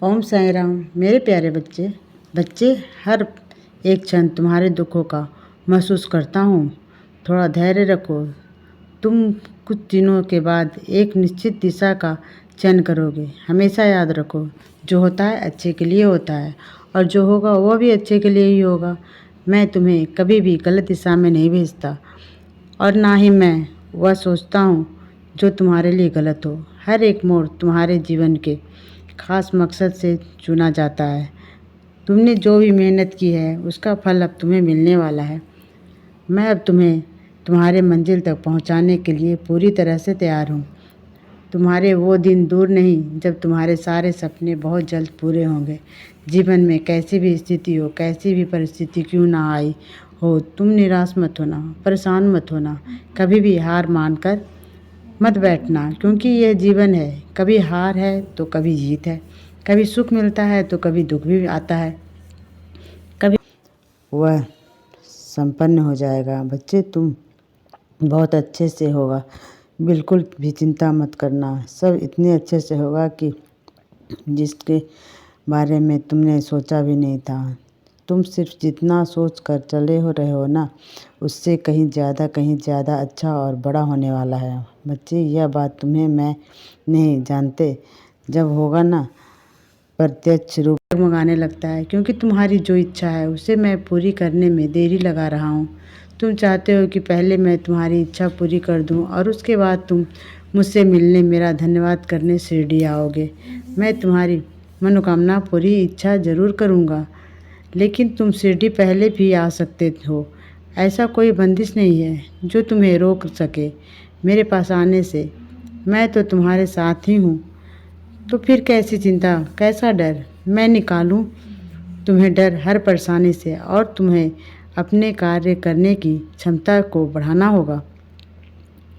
ओम साई राम। मेरे प्यारे बच्चे हर एक क्षण तुम्हारे दुखों का महसूस करता हूँ। थोड़ा धैर्य रखो। तुम कुछ दिनों के बाद एक निश्चित दिशा का चयन करोगे। हमेशा याद रखो, जो होता है अच्छे के लिए होता है और जो होगा वो भी अच्छे के लिए ही होगा। मैं तुम्हें कभी भी गलत दिशा में नहीं भेजता और ना ही मैं वह सोचता हूँ जो तुम्हारे लिए गलत हो। हर एक मोड़ तुम्हारे जीवन के खास मकसद से चुना जाता है। तुमने जो भी मेहनत की है उसका फल अब तुम्हें मिलने वाला है। मैं अब तुम्हें तुम्हारे मंजिल तक पहुंचाने के लिए पूरी तरह से तैयार हूं। तुम्हारे वो दिन दूर नहीं जब तुम्हारे सारे सपने बहुत जल्द पूरे होंगे। जीवन में कैसी भी स्थिति हो, कैसी भी परिस्थिति क्यों ना आई हो, तुम निराश मत होना, परेशान मत होना। कभी भी हार मानकर मत बैठना, क्योंकि यह जीवन है। कभी हार है तो कभी जीत है, कभी सुख मिलता है तो कभी दुख भी आता है, कभी वह संपन्न हो जाएगा। बच्चे, तुम बहुत अच्छे से होगा, बिल्कुल भी चिंता मत करना। सब इतने अच्छे से होगा कि जिसके बारे में तुमने सोचा भी नहीं था। तुम सिर्फ जितना सोच कर चले हो रहे हो ना, उससे कहीं ज़्यादा अच्छा और बड़ा होने वाला है। बच्चे, यह बात तुम्हें मैं नहीं जानते जब होगा ना, प्रत्यक्ष रूप डगमगाने लगता है, क्योंकि तुम्हारी जो इच्छा है उसे मैं पूरी करने में देरी लगा रहा हूँ। तुम चाहते हो कि पहले मैं तुम्हारी इच्छा पूरी कर दूँ और उसके बाद तुम मुझसे मिलने, मेरा धन्यवाद करने शिरडी आओगे। मैं तुम्हारी मनोकामना पूरी इच्छा ज़रूर करूँगा, लेकिन तुम शिरडी पहले भी आ सकते हो। ऐसा कोई बंदिश नहीं है जो तुम्हें रोक सके मेरे पास आने से। मैं तो तुम्हारे साथ ही हूँ, तो फिर कैसी चिंता, कैसा डर? मैं निकालूं तुम्हें डर हर परेशानी से, और तुम्हें अपने कार्य करने की क्षमता को बढ़ाना होगा।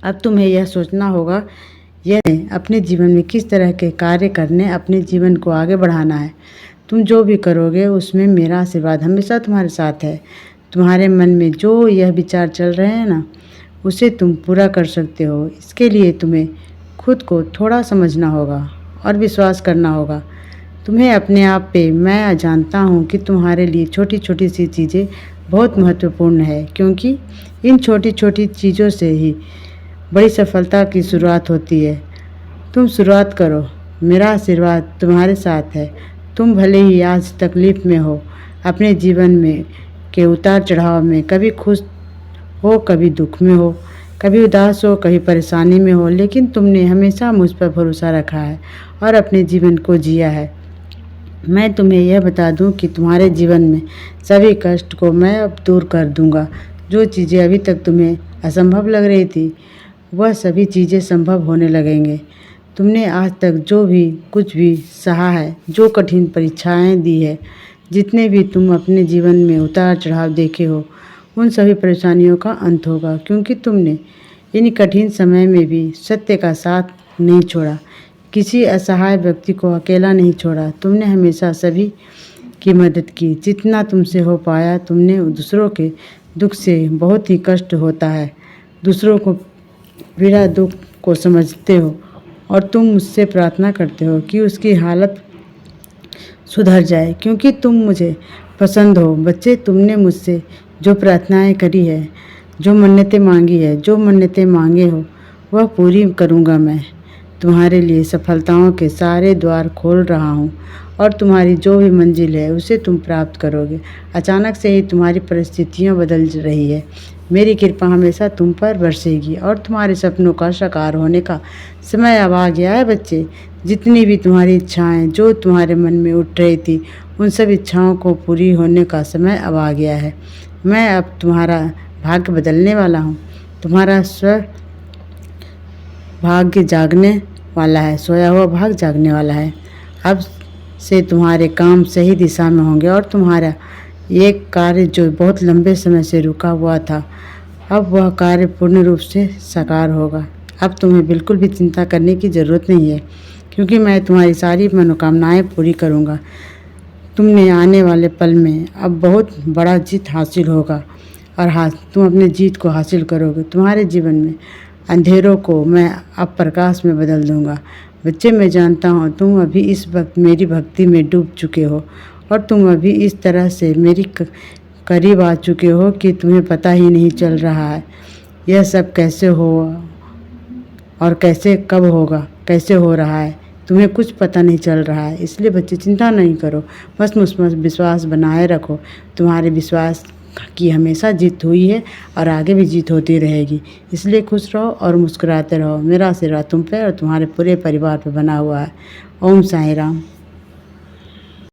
अब तुम्हें यह सोचना होगा यह अपने जीवन में किस तरह के कार्य करने, अपने जीवन को आगे बढ़ाना है। तुम जो भी करोगे उसमें मेरा आशीर्वाद हमेशा तुम्हारे साथ है। तुम्हारे मन में जो यह विचार चल रहे हैं ना, उसे तुम पूरा कर सकते हो। इसके लिए तुम्हें खुद को थोड़ा समझना होगा और विश्वास करना होगा। तुम्हें अपने आप पे मैं जानता हूँ कि तुम्हारे लिए छोटी छोटी सी चीज़ें बहुत महत्वपूर्ण है, क्योंकि इन छोटी छोटी चीज़ों से ही बड़ी सफलता की शुरुआत होती है। तुम शुरुआत करो, मेरा आशीर्वाद तुम्हारे साथ है। तुम भले ही आज तकलीफ़ में हो, अपने जीवन में के उतार चढ़ाव में, कभी खुश हो, कभी दुख में हो, कभी उदास हो, कभी परेशानी में हो, लेकिन तुमने हमेशा मुझ पर भरोसा रखा है और अपने जीवन को जिया है। मैं तुम्हें यह बता दूं कि तुम्हारे जीवन में सभी कष्ट को मैं अब दूर कर दूंगा। जो चीज़ें अभी तक तुम्हें असंभव लग रही थी, वह सभी चीज़ें संभव होने लगेंगे। तुमने आज तक जो भी कुछ भी सहा है, जो कठिन परीक्षाएं दी है, जितने भी तुम अपने जीवन में उतार चढ़ाव देखे हो, उन सभी परेशानियों का अंत होगा, क्योंकि तुमने इन कठिन समय में भी सत्य का साथ नहीं छोड़ा, किसी असहाय व्यक्ति को अकेला नहीं छोड़ा। तुमने हमेशा सभी की मदद की जितना तुमसे हो पाया। तुमने दूसरों के दुख से बहुत ही कष्ट होता है, दूसरों को पीड़ा दुख को समझते हो और तुम मुझसे प्रार्थना करते हो कि उसकी हालत सुधर जाए, क्योंकि तुम मुझे पसंद हो। बच्चे, तुमने मुझसे जो प्रार्थनाएं करी है, जो मन्नतें मांगी है, जो मन्नतें मांगे हो, वह पूरी करूँगा। मैं तुम्हारे लिए सफलताओं के सारे द्वार खोल रहा हूँ और तुम्हारी जो भी मंजिल है उसे तुम प्राप्त करोगे। अचानक से ही तुम्हारी परिस्थितियाँ बदल रही है, मेरी कृपा हमेशा तुम पर बरसेगी और तुम्हारे सपनों का साकार होने का समय अब आ गया है। बच्चे, जितनी भी तुम्हारी इच्छाएं जो तुम्हारे मन में उठ रही थी, उन सब इच्छाओं को पूरी होने का समय अब आ गया है। मैं अब तुम्हारा भाग्य बदलने वाला हूँ। तुम्हारा भाग्य जागने वाला है, सोया हुआ भाग जागने वाला है। अब से तुम्हारे काम सही दिशा में होंगे और तुम्हारा एक कार्य जो बहुत लंबे समय से रुका हुआ था, अब वह कार्य पूर्ण रूप से साकार होगा। अब तुम्हें बिल्कुल भी चिंता करने की ज़रूरत नहीं है, क्योंकि मैं तुम्हारी सारी मनोकामनाएं पूरी करूंगा। तुमने आने वाले पल में अब बहुत बड़ा जीत हासिल होगा और तुम अपने जीत को हासिल करोगे। तुम्हारे जीवन में अंधेरों को मैं अब प्रकाश में बदल दूंगा। बच्चे, मैं जानता हूँ तुम अभी इस वक्त मेरी भक्ति में डूब चुके हो और तुम अभी इस तरह से मेरी करीब आ चुके हो कि तुम्हें पता ही नहीं चल रहा है यह सब कैसे हो और कैसे कब होगा, कैसे हो रहा है, तुम्हें कुछ पता नहीं चल रहा है। इसलिए बच्चे चिंता नहीं करो, बस मुझ पर विश्वास बनाए रखो। तुम्हारे विश्वास की हमेशा जीत हुई है और आगे भी जीत होती रहेगी। इसलिए खुश रहो और मुस्कुराते रहो। मेरा आशीर्वाद तुम पे और तुम्हारे पूरे परिवार पे बना हुआ है। ओम साईं राम।